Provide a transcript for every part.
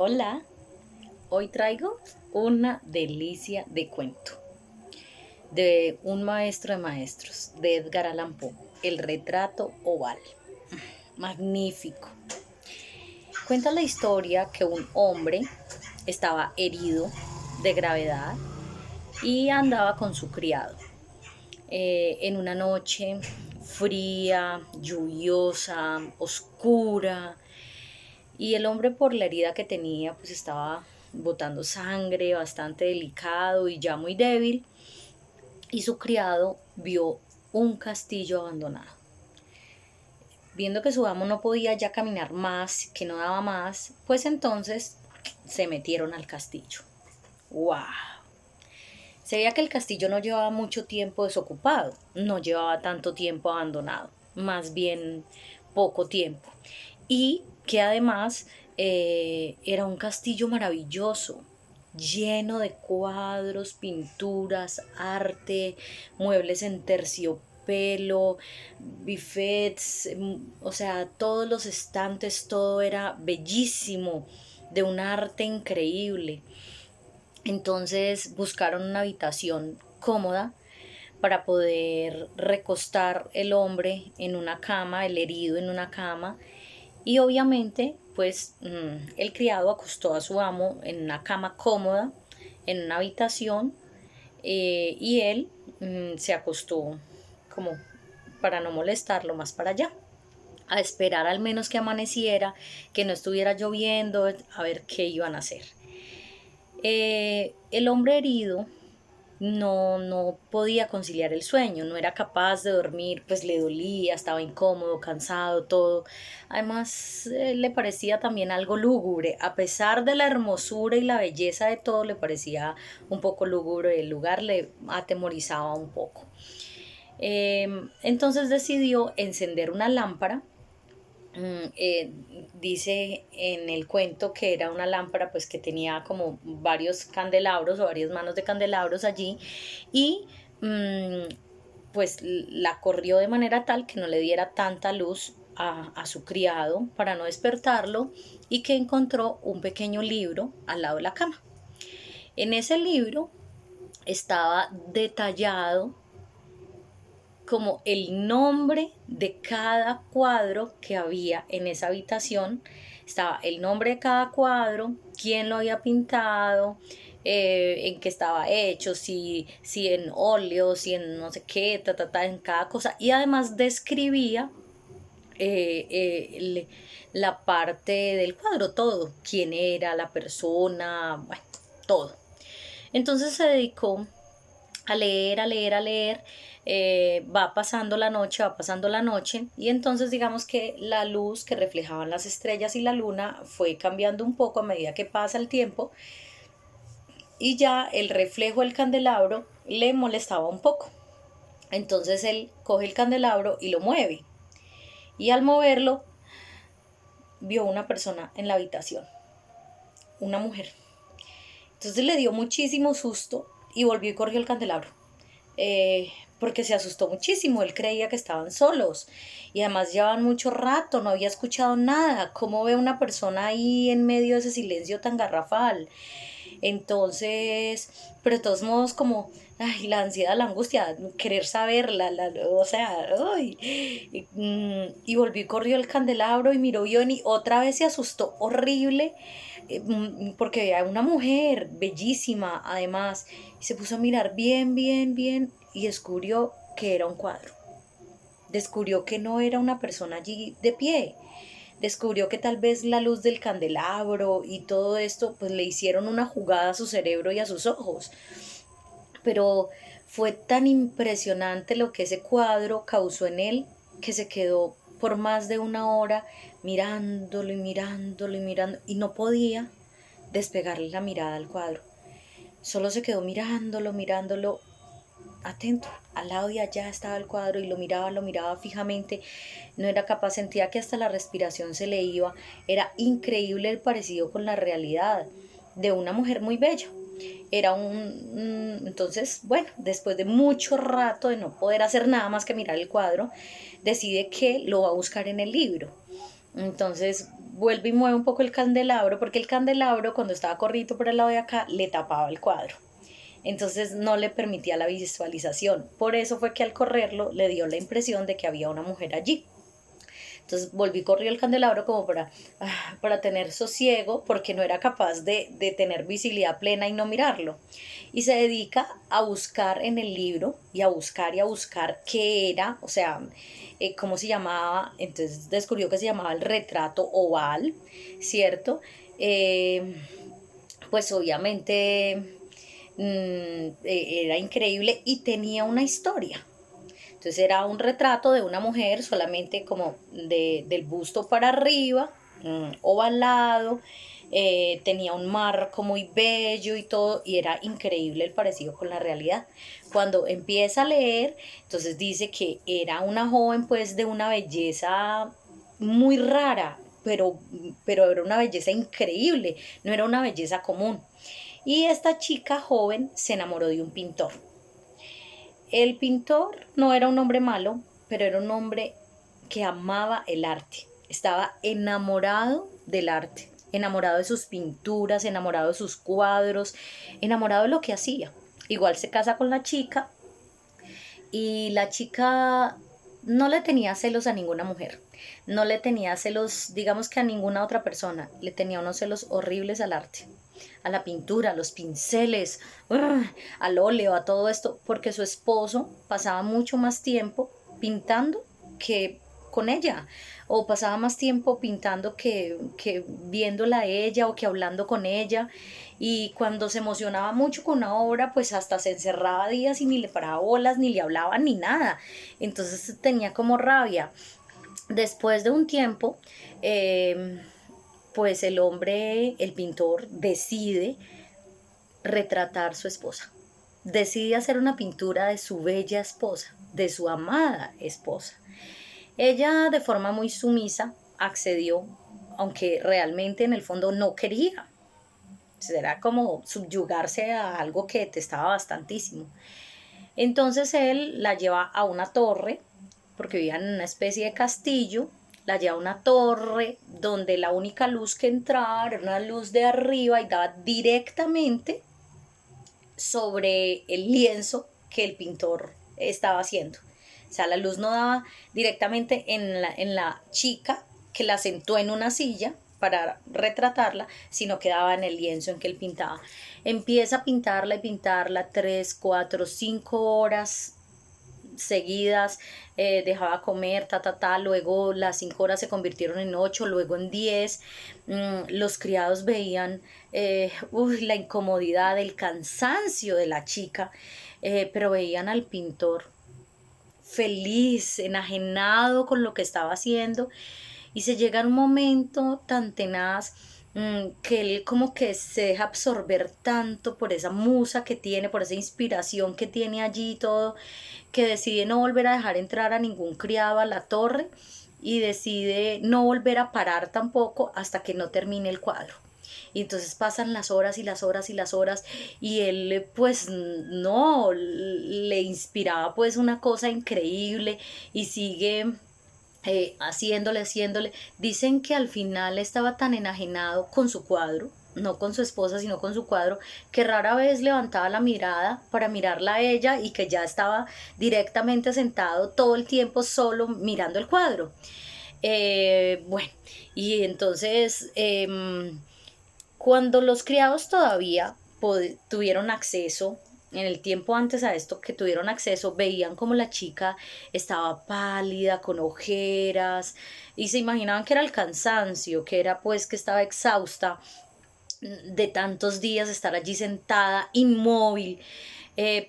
Hola, hoy traigo una delicia de cuento de un maestro de maestros, de Edgar Allan Poe, El retrato oval. Magnífico. Cuenta la historia que un hombre estaba herido de gravedad y andaba con su criado. En una noche fría, lluviosa, oscura, y el hombre, por la herida que tenía, pues estaba botando sangre, bastante delicado y ya muy débil, y su criado vio un castillo abandonado. Viendo que su amo no podía ya caminar más, que no daba más, pues entonces se metieron al castillo. ¡Wow! Se veía que el castillo no llevaba mucho tiempo desocupado, no llevaba tanto tiempo abandonado, más bien poco tiempo. Y que además era un castillo maravilloso, lleno de cuadros, pinturas, arte, muebles en terciopelo, buffets, o sea, todos los estantes, todo era bellísimo, de un arte increíble. Entonces buscaron una habitación cómoda para poder recostar el hombre en una cama, el herido en una cama, y obviamente pues el criado acostó a su amo en una cama cómoda, en una habitación, y él se acostó como para no molestarlo más para allá, a esperar al menos que amaneciera, que no estuviera lloviendo, a ver qué iban a hacer. El hombre herido no podía conciliar el sueño, no era capaz de dormir, pues le dolía, estaba incómodo, cansado, todo. Además, le parecía también algo lúgubre, a pesar de la hermosura y la belleza de todo, le parecía un poco lúgubre el lugar, le atemorizaba un poco. Entonces decidió encender una lámpara. Dice en el cuento que era una lámpara pues que tenía como varios candelabros o varias manos de candelabros allí, y pues la corrió de manera tal que no le diera tanta luz a su criado para no despertarlo, y que encontró un pequeño libro al lado de la cama. En ese libro estaba detallado como el nombre de cada cuadro que había en esa habitación. Estaba el nombre de cada cuadro, quién lo había pintado, en qué estaba hecho, si en óleo, si en no sé qué, en cada cosa. Y además describía la parte del cuadro, todo, quién era la persona, bueno, todo. Entonces se dedicó a leer, a leer, a leer. Va pasando la noche, va pasando la noche, y entonces digamos que la luz que reflejaban las estrellas y la luna fue cambiando un poco a medida que pasa el tiempo, y ya el reflejo del candelabro le molestaba un poco. Entonces él coge el candelabro y lo mueve, y al moverlo vio una persona en la habitación, una mujer. Entonces le dio muchísimo susto y volvió y corrió el candelabro. Porque se asustó muchísimo, él creía que estaban solos, y además llevaban mucho rato, no había escuchado nada. ¿Cómo ve una persona ahí en medio de ese silencio tan garrafal? Entonces, pero de todos modos, como ay, la ansiedad, la angustia, querer saber, o sea, ay, y volvió y corrió el candelabro y miró bien, y otra vez se asustó horrible, porque veía una mujer bellísima además, y se puso a mirar bien, bien, bien, y descubrió que era un cuadro. Descubrió que no era una persona allí de pie. Descubrió que tal vez la luz del candelabro y todo esto pues le hicieron una jugada a su cerebro y a sus ojos. Pero fue tan impresionante lo que ese cuadro causó en él, que se quedó por más de una hora mirándolo y mirándolo y mirando, y no podía despegarle la mirada al cuadro. Solo se quedó mirándolo, mirándolo, atento. Al lado de allá estaba el cuadro, y lo miraba fijamente. No era capaz, sentía que hasta la respiración se le iba. Era increíble el parecido con la realidad de una mujer muy bella. Era entonces, bueno, después de mucho rato de no poder hacer nada más que mirar el cuadro, decide que lo va a buscar en el libro. Entonces vuelve y mueve un poco el candelabro, porque el candelabro cuando estaba corrido por el lado de acá le tapaba el cuadro. Entonces no le permitía la visualización. Por eso fue que al correrlo le dio la impresión de que había una mujer allí. Entonces volví, corrió el candelabro como para tener sosiego, porque no era capaz de tener visibilidad plena y no mirarlo. Y se dedica a buscar en el libro y a buscar qué era, o sea, cómo se llamaba. Entonces descubrió que se llamaba el retrato oval, ¿cierto? Pues obviamente era increíble y tenía una historia. Entonces era un retrato de una mujer solamente como del busto para arriba, ovalado, tenía un marco muy bello y todo, y era increíble el parecido con la realidad. Cuando empieza a leer, entonces dice que era una joven pues de una belleza muy rara, pero era una belleza increíble, no era una belleza común. Y esta chica joven se enamoró de un pintor. El pintor no era un hombre malo, pero era un hombre que amaba el arte. Estaba enamorado del arte, enamorado de sus pinturas, enamorado de sus cuadros, enamorado de lo que hacía. Igual se casa con la chica y la chica no le tenía celos a ninguna mujer, no le tenía celos, digamos que a ninguna otra persona, le tenía unos celos horribles al arte, a la pintura, a los pinceles, al óleo, a todo esto, porque su esposo pasaba mucho más tiempo pintando que con ella, o pasaba más tiempo pintando que viéndola a ella o que hablando con ella, y cuando se emocionaba mucho con una obra, pues hasta se encerraba días y ni le paraba bolas, ni le hablaba, ni nada. Entonces tenía como rabia. Después de un tiempo, pues el hombre, el pintor, decide retratar su esposa. Decide hacer una pintura de su bella esposa, de su amada esposa. Ella, de forma muy sumisa, accedió, aunque realmente en el fondo no quería. Era como subyugarse a algo que detestaba bastantísimo. Entonces él la lleva a una torre, porque vivían en una especie de castillo, la lleva a una torre donde la única luz que entraba era una luz de arriba y daba directamente sobre el lienzo que el pintor estaba haciendo. O sea, la luz no daba directamente en la chica que la sentó en una silla para retratarla, sino que daba en el lienzo en que él pintaba. Empieza a pintarla y pintarla 3, 4, 5 horas seguidas, dejaba comer, luego las 5 horas se convirtieron en 8, luego en 10. Los criados veían la incomodidad, el cansancio de la chica, pero veían al pintor feliz, enajenado con lo que estaba haciendo, y se llega a un momento tan tenaz que él como que se deja absorber tanto por esa musa que tiene, por esa inspiración que tiene allí y todo, que decide no volver a dejar entrar a ningún criado a la torre y decide no volver a parar tampoco hasta que no termine el cuadro. Y entonces pasan las horas y las horas y las horas, y él pues no, le inspiraba pues una cosa increíble y sigue haciéndole. Dicen que al final estaba tan enajenado con su cuadro, no con su esposa, sino con su cuadro, que rara vez levantaba la mirada para mirarla a ella, y que ya estaba directamente sentado todo el tiempo solo mirando el cuadro. Bueno, y entonces cuando los criados todavía tuvieron acceso, en el tiempo antes a esto que tuvieron acceso, veían como la chica estaba pálida, con ojeras, y se imaginaban que era el cansancio, que era pues que estaba exhausta de tantos días estar allí sentada, inmóvil,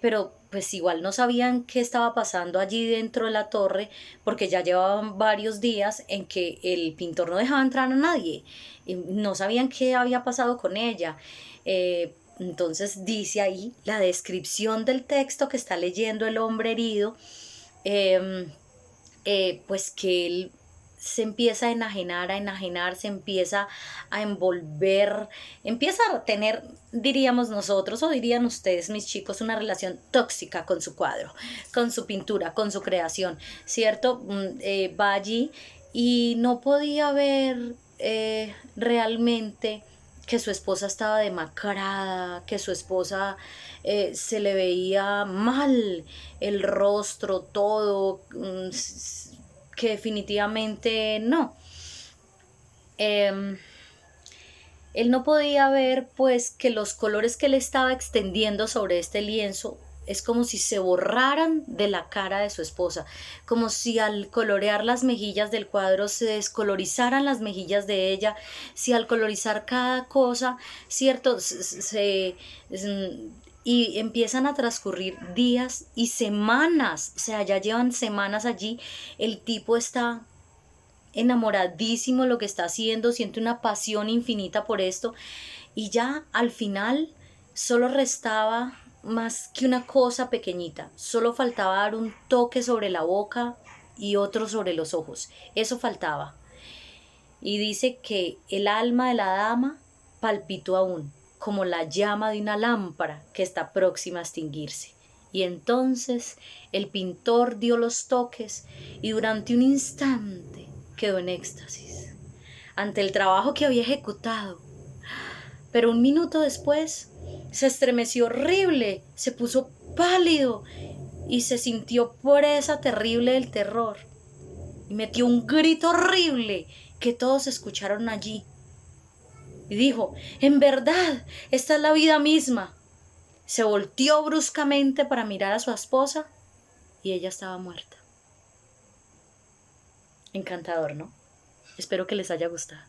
pero pues igual no sabían qué estaba pasando allí dentro de la torre, porque ya llevaban varios días en que el pintor no dejaba entrar a nadie, y no sabían qué había pasado con ella. Entonces dice ahí la descripción del texto que está leyendo el hombre herido, pues que él se empieza a enajenar, se empieza a envolver, empieza a tener, diríamos nosotros o dirían ustedes, mis chicos, una relación tóxica con su cuadro, con su pintura, con su creación, ¿cierto? Va allí y no podía ver realmente que su esposa estaba demacrada, que su esposa se le veía mal el rostro, todo, que definitivamente no. Él no podía ver pues que los colores que él estaba extendiendo sobre este lienzo es como si se borraran de la cara de su esposa, como si al colorear las mejillas del cuadro se descolorizaran las mejillas de ella, si al colorizar cada cosa, cierto, y empiezan a transcurrir días y semanas, o sea, ya llevan semanas allí, el tipo está enamoradísimo de lo que está haciendo, siente una pasión infinita por esto y ya al final solo restaba más que una cosa pequeñita, solo faltaba dar un toque sobre la boca y otro sobre los ojos, eso faltaba. Y dice que el alma de la dama palpitó aún, como la llama de una lámpara que está próxima a extinguirse. Y entonces el pintor dio los toques y durante un instante quedó en éxtasis ante el trabajo que había ejecutado. Pero un minuto después se estremeció horrible, se puso pálido y se sintió presa terrible del terror. Y metió un grito horrible que todos escucharon allí. Y dijo, en verdad, esta es la vida misma. Se volteó bruscamente para mirar a su esposa y ella estaba muerta. Encantador, ¿no? Espero que les haya gustado.